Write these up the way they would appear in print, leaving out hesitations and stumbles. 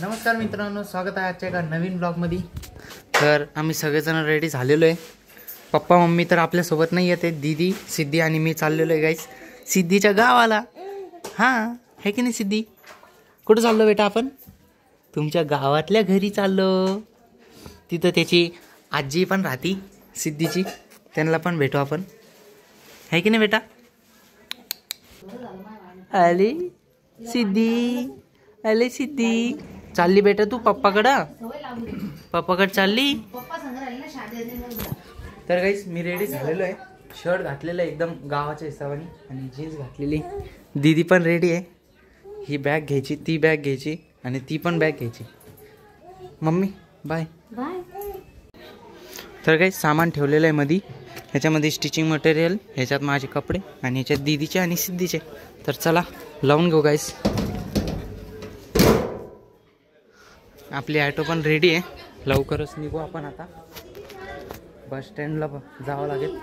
नमस्कार मित्रांनो, स्वागत आहे आजच्या एका नवीन ब्लॉगमध्ये। तर आम्ही सगळेजण रेडी झालेलो आहे। पप्पा मम्मी तर आपल्यासोबत नाही येते, दीदी सिद्धी आणि मी चाललेलो आहे गाईस सिद्धीच्या गावाला। हां है की नाही सिद्धी? कुठं चाललो बेटा आपण? तुमच्या गावातल्या घरी चाललो। तिथं त्याची आजी पण राहती सिद्धीची, त्यांना पण भेटू आपण, है की नाही बेटा? आले सिद्धी, आले सिद्धी। चालली बेटा तू पप्पाकडं? पप्पाकडे चालली? तर गाईस मी रेडी झालेलो आहे, शर्ट घातलेलं आहे एकदम गावाच्या हिशोबाने आणि जीन्स घातलेली। दीदी पण रेडी आहे, ही बॅग घ्यायची, ती बॅग घ्यायची आणि ती पण बॅग घ्यायची। Mummy bye bye. तर गाईस सामान ठेवलेलं आहे मध्ये, ह्याच्यामध्ये स्टिचिंग मटेरियल, ह्याच्यात माझे कपडे आणि ह्याच्यात दीदीचे आणि सिद्धीचे। तर चला लावून घेऊ गाईस। आपली ॲटो पण रेडी आहे, लवकरच निघू आपण आता। बस स्टँडला जावं लागेल।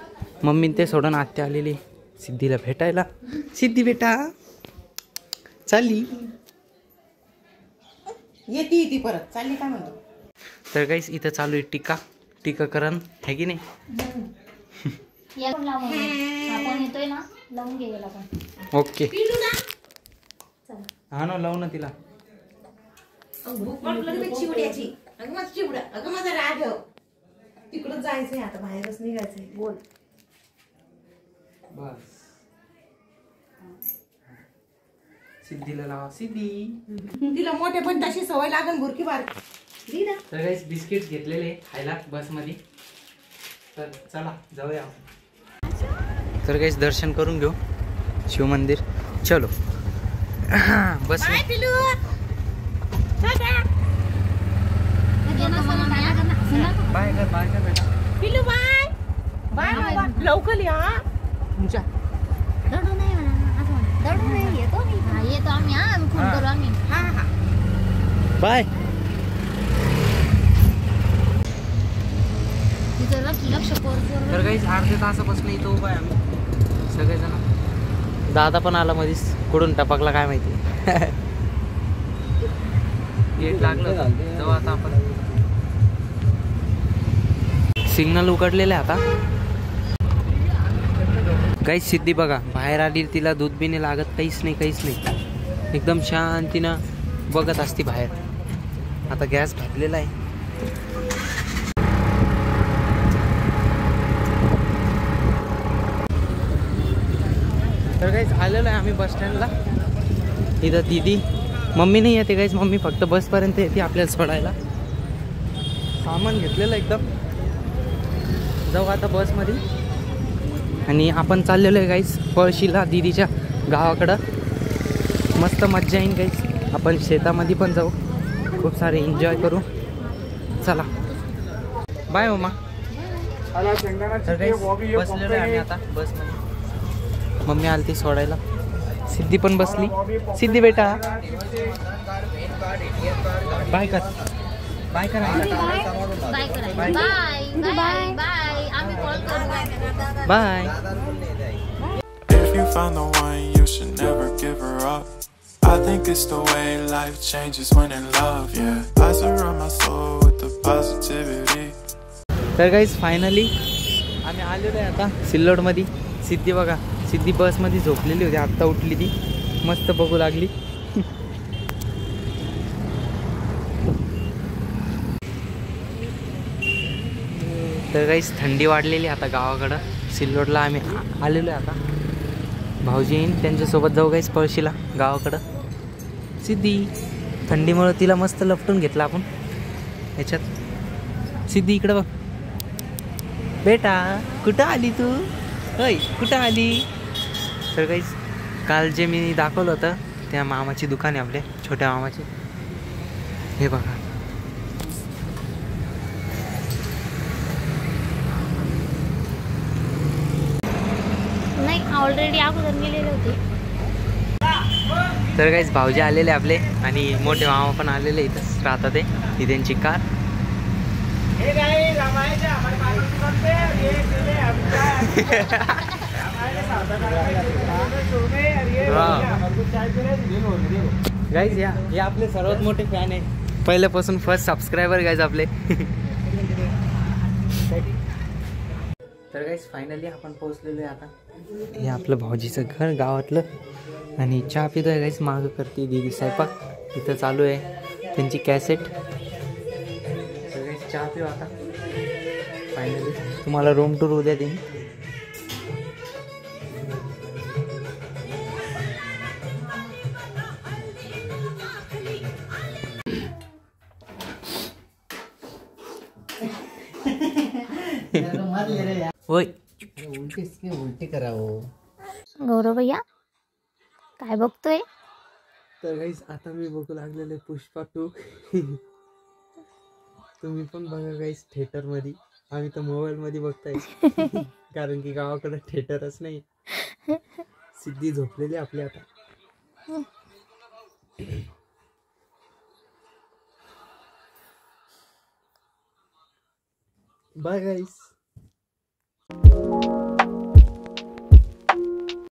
मम्मी ते सोडून आत्या आलेली सिद्धीला भेटायला। सिद्धी बेटा चालली, येते ती परत चालली काय म्हणतो? तर गाईस इथं चालू आहे टीकाकरण, है की नाही? ओके हा ना, लावू ना तिला। भूक लागली चिवड्याची, अगं माझा चिवडा, अगं माझा राघव। तिकडं जायचंय आता, बाहेरच निघायचंय। बोल बस सिद्धीला लावा सिद्धी। तिला मोठे पण तशी सवय लागन बुरकी बारकी ना। तर गाईस बिस्किट घेतलेले खायला बस मध्ये, तर चला जाऊया। तर गाईस दर्शन करून घेऊ शिव मंदिर, चलो। बस बाय कर बेटा। पिलू बाय बाय बाबा, लवकर या। तुमच्या दडू नाही म्हणा, असं म्हणा दडू नाही, येतो मी। हा येतो आम्ही, हा आम्ही फोन करू आम्ही। हा हा बाय। तिथं लक्ष पोर तर काहीच अर्ध्या तासापासून इथं उभा आहे आम्ही सगळेजण। दादा पण आला मध्येच, कुठून टपकला काय माहिती। गेट लागलं, जाऊ आता आपण। सिग्नल उघडलेलं आहे आता। काहीच सिद्धी बघा बाहेर आली, तिला दूध बी नाही लागत, काहीच नाही, एकदम शांतीनं बघत असती बाहेर। आता गॅस घातलेला आहे। तर काहीच आलेलो आहे आम्ही बस स्टँडला। इथं दीदी मम्मी नाही येते काहीच, मम्मी फक्त बसपर्यंत येते आपल्याला सोडायला। सामान घेतलेलं एकदम, जाऊ आता बसमध्ये आणि आपण चाललेलो आहे गाईस पळशीला दीदीच्या गावाकडं। मस्त मज्जा येईन गाईस, आपण शेतामध्ये पण जाऊ, खूप सारे एन्जॉय करू। चला बाय मम्मा। तर गाईस बसलेलो आहे आम्ही आता बसमध्ये, मम्मी आली ती सोडायला, सिद्धी पण बसली। सिद्धी बेटा बाय कर, बाय कर, बाय बाय बाय, आम्ही कॉल करू bye. If you found the one, you should never give her up. I think it's the way life changes when in love, yeah. I surround my soul with the positivity. तर गाईस finally आम्ही आलेलो आहे आता सिल्लोडमध्ये। सिद्धी बघा, सिद्धी बसमध्ये झोपलेली होती, आत्ता उठली ती, मस्त बघू लागली। तर गाईस थंडी वाढलेली आता गावाकडं, सिल्लोडला आम्ही आलेलो आहे आता। भाऊजी येईन, त्यांच्यासोबत जाऊ गाईस पळशीला गावाकडं। सिद्धी थंडीमुळे तिला मस्त लपटून घेतला आपण ह्याच्यात। सिद्धी इकडं बघ बेटा, कुठं आली तू? होय कुठं आली? तर गाईस काल जे मी दाखवलं होतं त्या मामाची दुकान आहे आपले, छोट्या मामाची, हे बघा। नाही, ऑलरेडी अगोदर गेलेले होते। तर गाईस भाऊजी आलेले आपले आणि मोठे मामा पण आलेले, इथंच राहतात ते, ही त्यांची कार। गाईज या हे आपले सर्वात मोठे फॅन आहे, पहिल्यापासून फर्स्ट सबस्क्रायबर गाईज आपले. तर गाईज फायनली आपण पोहोचलेलो आहे आता. हे आपलं भाऊजीचं घर गावातलं. आणि चहा पितोय गाईज, मागं करते दीदी स्वयंपाक, इथं चालू आहे त्यांची कॅसेट. तर गाईज चहा पिऊ आता. फायनली तुम्हाला रूम टूर उद्या देईन. होय उलटी करावं. गौरव भैया काय बघतोय? तर गाईज आता मी बघू लागलेले पुष्पा 2. तुम्ही पण बघा गाईज थिएटर मध्ये. आम्ही तर मोबाईल मध्ये बघताय कारण की गावाकडे थिएटरच नाही. सिद्धी झोपलेली आपली आता. Bye guys.